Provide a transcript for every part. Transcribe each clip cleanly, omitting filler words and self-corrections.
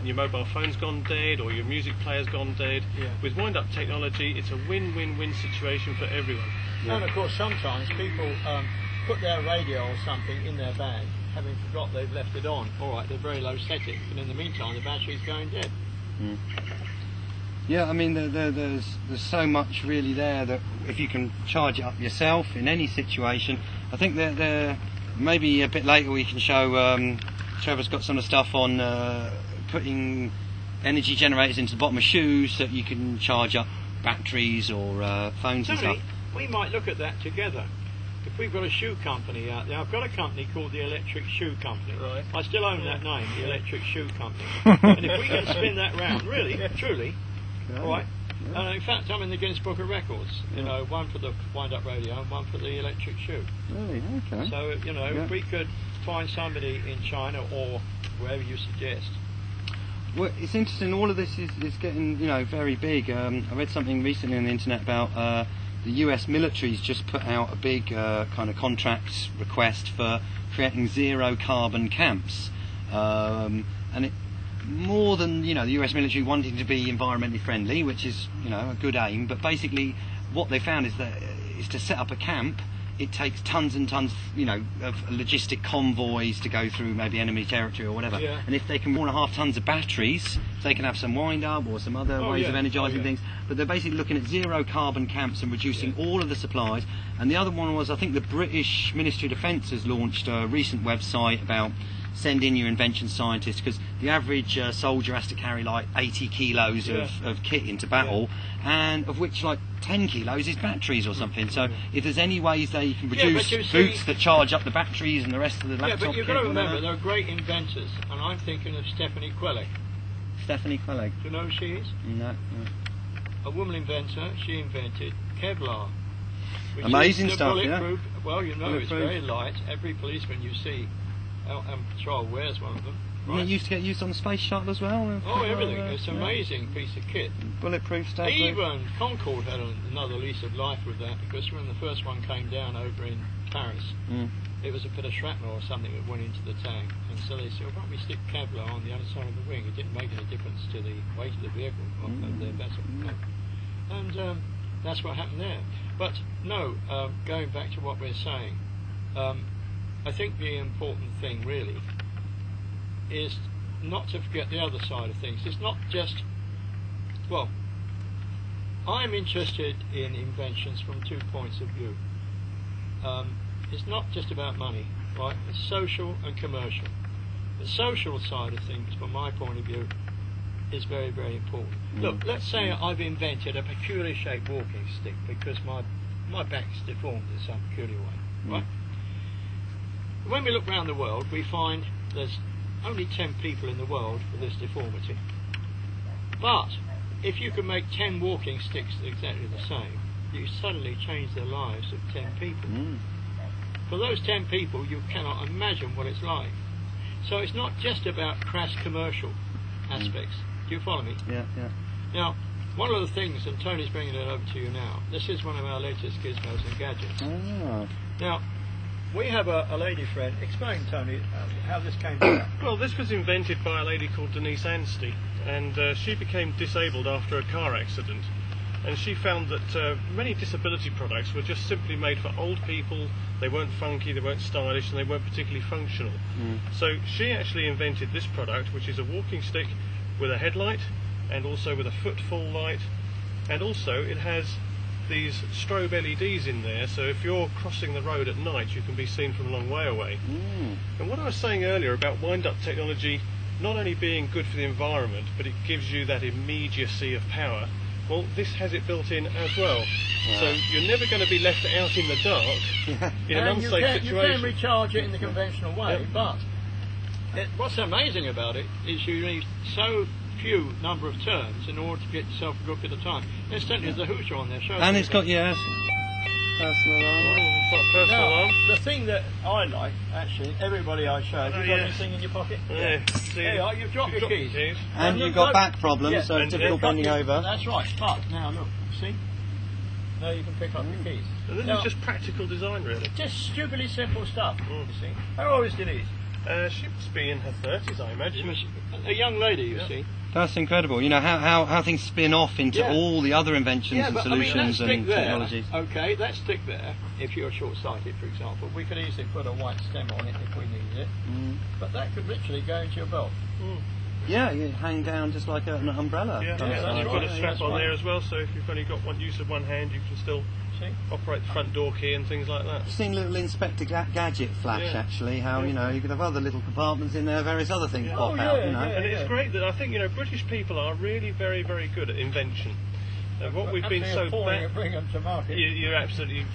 and your mobile phone's gone dead or your music player's gone dead. Yeah. With wind-up technology, it's a win-win-win situation for everyone. Yeah. And of course, sometimes people put their radio or something in their bag, having forgot they've left it on. All right, they're very low settings, and in the meantime, the battery's going dead. Mm. Yeah, I mean, there's so much really there that if you can charge it up yourself in any situation, I think that maybe a bit later we can show. Trevor's got some of the stuff on putting energy generators into the bottom of shoes so that you can charge up batteries or phones and stuff. We might look at that together. If we've got a shoe company out there, I've got a company called the Electric Shoe Company. Right. I still own that name, the Electric Shoe Company. And if we can spin that round, really, truly, all right. Yeah. In fact, I'm in the Guinness Book of Records. You know, one for the wind-up radio and one for the electric shoe. Really? Okay. So you know, if we could find somebody in China or wherever you suggest. Well, it's interesting. All of this is getting very big. I read something recently on the internet about the US military's just put out a big kind of contract request for creating zero carbon camps, and it more than the US military wanting to be environmentally friendly, which is a good aim, but basically what they found is that to set up a camp it takes tons and tons of logistic convoys to go through maybe enemy territory or whatever, and if they can 4.5 tons of batteries, they can have some wind up or some other ways of energising things, but they're basically looking at zero carbon camps and reducing all of the supplies. And the other one was, I think the British Ministry of Defence has launched a recent website about send in your invention scientists, because the average soldier has to carry like 80 kilos of kit into battle, and of which like 10 kilos is batteries or something. So if there's any ways they can produce boots that charge up the batteries and the rest of the laptop kit. Yeah, but you've got to remember, there are great inventors, and I'm thinking of Stephanie Quellick. Stephanie Quellick? Do you know who she is? No. A woman inventor. She invented Kevlar. Amazing stuff, yeah. Well, it's very light. Every policeman you see out on patrol wears one of them. Right? It used to get used on the space shuttle as well. Oh, everything. It's an amazing piece of kit. Bulletproof stuff. Even Concorde had another lease of life with that, because when the first one came down over in Paris, it was a bit of shrapnel or something that went into the tank, and so they said, why don't we stick Kevlar on the other side of the wing? It didn't make any difference to the weight of the vehicle of their vessel. And that's what happened there. But no, going back to what we're saying, I think the important thing really is not to forget the other side of things. It's not just, well, I'm interested in inventions from 2 points of view. It's not just about money, right? It's social and commercial. The social side of things, from my point of view, is very, very important. Look, let's say I've invented a peculiar shaped walking stick because my back's deformed in some peculiar way, right? When we look around the world, we find there's only 10 people in the world with this deformity. But if you can make 10 walking sticks exactly the same, you suddenly change the lives of 10 people. For those 10 people, you cannot imagine what it's like. So it's not just about crass commercial aspects. Do you follow me? Yeah. Now, one of the things, and Tony's bringing it over to you now, this is one of our latest gizmos and gadgets. Now, we have a lady friend. Explain, Tony, how this came about. Well, this was invented by a lady called Denise Anstey, and she became disabled after a car accident. And she found that many disability products were just simply made for old people. They weren't funky, they weren't stylish, and they weren't particularly functional. So she actually invented this product, which is a walking stick with a headlight, and also with a footfall light, and also it has these strobe LEDs in there, so if you're crossing the road at night you can be seen from a long way away. And what I was saying earlier about wind-up technology not only being good for the environment, but it gives you that immediacy of power, well, this has it built in as well. So you're never going to be left out in the dark in an unsafe situation. You can recharge it in the conventional way, but what's amazing about it is you need so few number of turns in order to get yourself a good bit of time. There's certainly the hooter on there. And it's got, personal alarm. Now, the thing that I like, actually, everybody I show, have you got anything in your pocket? There you are, you've dropped your keys. And you've got back problems, so it's difficult bending over. That's right, but now look, see? Now you can pick up your keys. And this is just practical design, really. Just stupidly simple stuff, you see. How always do these? She must be in her 30s, I imagine. A young lady, you see. That's incredible. You know how things spin off into all the other inventions and solutions and technologies. Okay, let's stick there. If you're short-sighted, for example, we could easily put a white stem on it if we needed it. But that could literally go into your belt. Yeah, you hang down just like an umbrella. Yeah, you've got a strap on there as well, so if you've only got one use of one hand, you can still operate the front door key and things like that. I've seen little Inspector Gadget flash actually, how you could have other little compartments in there, various other things pop out, And it's great that I think, British people are really very, very good at invention. What we've been so bad at bringing them to market. You're absolutely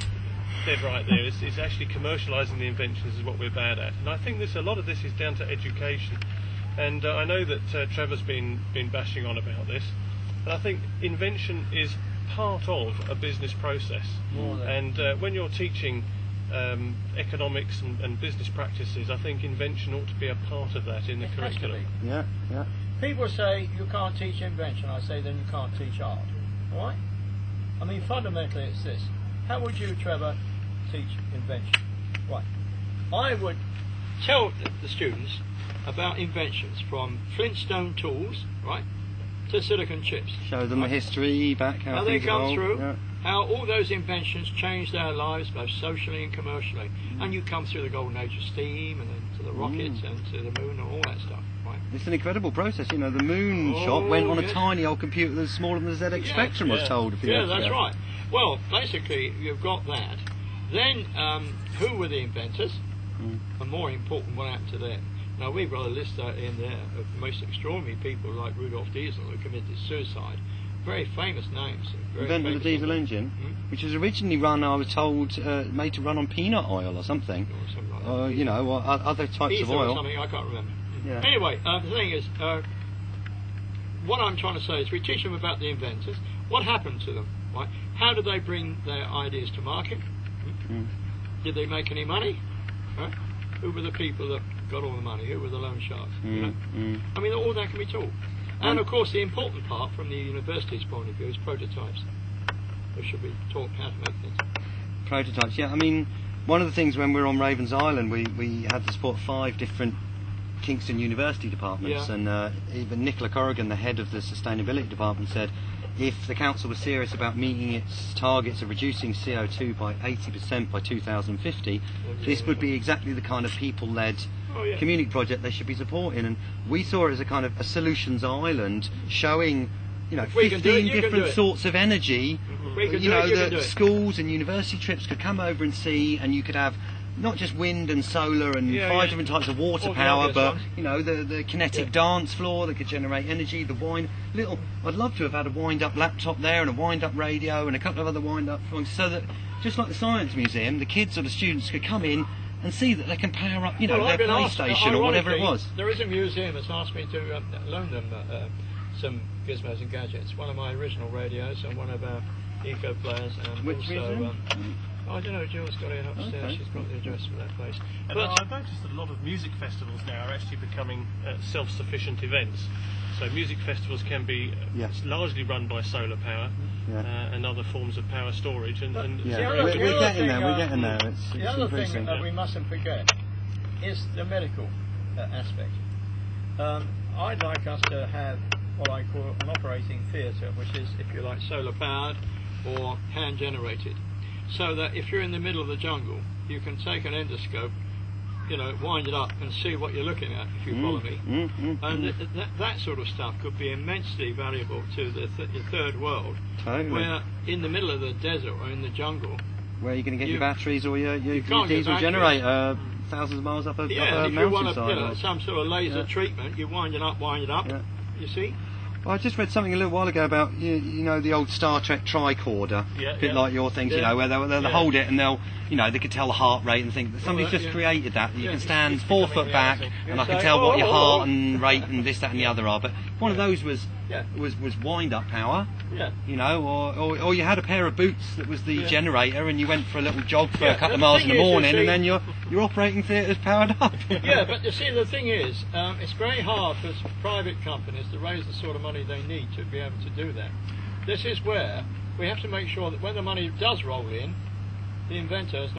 dead right there. It's actually commercialising the inventions is what we're bad at. And I think a lot of this is down to education. And I know that Trevor's been bashing on about this, but I think invention is part of a business process. And when you're teaching economics and business practices, I think invention ought to be a part of that in the curriculum. Yeah. People say you can't teach invention. I say then you can't teach art. All right? I mean, fundamentally it's this. How would you, Trevor, teach invention? Right. I would tell the students about inventions from Flintstone tools, right, to silicon chips. Show them the history back, how they things come evolved, through, how all those inventions changed their lives both socially and commercially. And you come through the golden age of steam and then to the rockets and to the moon and all that stuff. Right. It's an incredible process. The moon shot went on a tiny old computer that's smaller than the ZX Spectrum, was told a few years ago. That's right. Well, basically, you've got that. Then, who were the inventors? And more important, what happened to them? Now, we've got a list out in there of the most extraordinary people like Rudolf Diesel who committed suicide. Very famous names. Invented the diesel engine, which was originally run, I was told, made to run on peanut oil or something. Or something like that. Or other types of oil. Or something, I can't remember. Yeah. Anyway, the thing is, what I'm trying to say is we teach them about the inventors. What happened to them? Right? How did they bring their ideas to market? Did they make any money? Right? Who were the people that got all the money? Who were the loan sharks? I mean, all that can be taught. And of course, the important part from the university's point of view is prototypes. They should be taught how to make things. Prototypes, yeah. I mean, one of the things when we were on Ravens Island, we had to support 5 different Kingston University departments, and even Nicola Corrigan, the head of the sustainability department, said if the council was serious about meeting its targets of reducing CO2 by 80% by 2050, this would be exactly the kind of people-led community project they should be supporting. And we saw it as a kind of a solutions island, showing 15 different sorts of energy. That schools and university trips could come over and see, and you could have not just wind and solar and 5 different types of water power, but the kinetic dance floor that could generate energy, the wind. I'd love to have had a wind-up laptop there and a wind-up radio and a couple of other wind-up things, so that just like the science museum, the kids or the students could come in and see that they can power up, their PlayStation or whatever it was. There is a museum that's asked me to loan them some gizmos and gadgets. One of my original radios and one of our eco players, and which also. museum? I don't know, Jill's got it upstairs, Okay. She's got the address for that place. And I've noticed that a lot of music festivals now are actually becoming self-sufficient events. So music festivals can be largely run by solar power and other forms of power storage. We're getting there. It's the other increasing. thing that we mustn't forget is the medical aspect. I'd like us to have what I call an operating theatre, which is, if you like, solar powered or hand generated. So that if you're in the middle of the jungle, you can take an endoscope, wind it up and see what you're looking at, if you follow me. And that sort of stuff could be immensely valuable to the third world, where in the middle of the desert or in the jungle, where you're going to get your batteries or your diesel generator thousands of miles up a if you want some sort of laser treatment, you wind it up, you see? Well, I just read something a little while ago about the old Star Trek tricorder, a bit like your things, where they'll hold it and they could tell the heart rate and think that somebody's just created that. You can stand 4 foot back and I can tell what your heart and rate and this, that, and the other are. But one of those was wind up power. Or you had a pair of boots that was the generator, and you went for a little jog for a couple of miles in the morning, and then your operating theatre's powered up. But you see, the thing is, it's very hard for private companies to raise the sort of money they need to be able to do that. This is where we have to make sure that when the money does roll in, the inventor